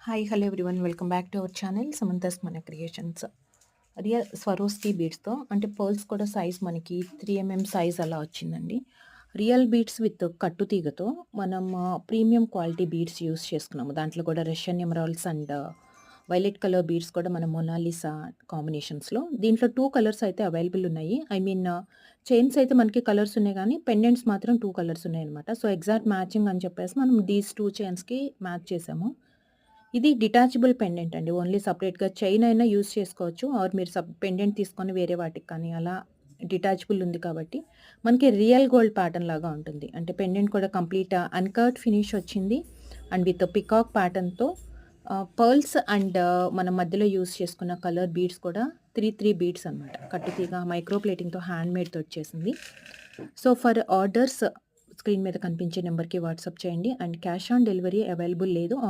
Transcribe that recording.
Hi hello everyone welcome back to our channel Samantha's మన creations. Real Swarovski బీడ్స్తో అంటే pearls కూడా size మనకి 3 mm size అలా వచ్చిందండి. రియల్ బీడ్స్ విత్ కట్టు తీగతో మనం ప్రీమియం క్వాలిటీ బీడ్స్ యూస్ చేసుకున్నాము. దాంట్లో కూడా Russian emeralds and violet colour beads కూడా మన మొనాలిసా కాంబినేషన్స్లో. దీంట్లో 2 కలర్స్ అయితే అవైలబుల్ ఉన్నాయి. ఐ మీన్ చైన్స్ అయితే మనకి కలర్స్ ఉన్నాయి కానీ పెండెంట్స్ మాత్రం 2 కలర్స్ ఉన్నాయి అనమాట. సో ఎగ్జాక్ట్ మ్యాచింగ్ అని చెప్పేసి మనం దీస్ 2 చైన్స్కి మ్యాచ్ చేసాము. ఇది డిటాచబుల్ పెండెంట్ అండి. ఓన్లీ సెపరేట్‌గా చైన్ అయినా యూజ్ చేసుకోవచ్చు. ఆర్ మీరు పెండెంట్ తీసుకొని వేరే వాటికి కానీ అలా డిటాచబుల్ ఉంది కాబట్టి మనకి రియల్ గోల్డ్ ప్యాటర్న్ లాగా ఉంటుంది. అంటే పెండెంట్ కూడా కంప్లీట్ అన్‌కట్ ఫినిష్ వచ్చింది. అండ్ విత్ పికాక్ ప్యాటర్న్‌తో పర్ల్స్ అండ్ మనం మధ్యలో యూజ్ చేసుకున్న కలర్ బీడ్స్ కూడా 3 బీడ్స్ అనమాట. కట్టుతీగ మైక్రో ప్లేటింగ్‌తో హ్యాండ్‌మేడ్‌తో వచ్చేసింది. సో ఫర్ ఆర్డర్స్ స్క్రీన్ మీద కనిపించే నెంబర్‌కి వాట్సాప్ చేయండి. And cash on delivery available లేదు.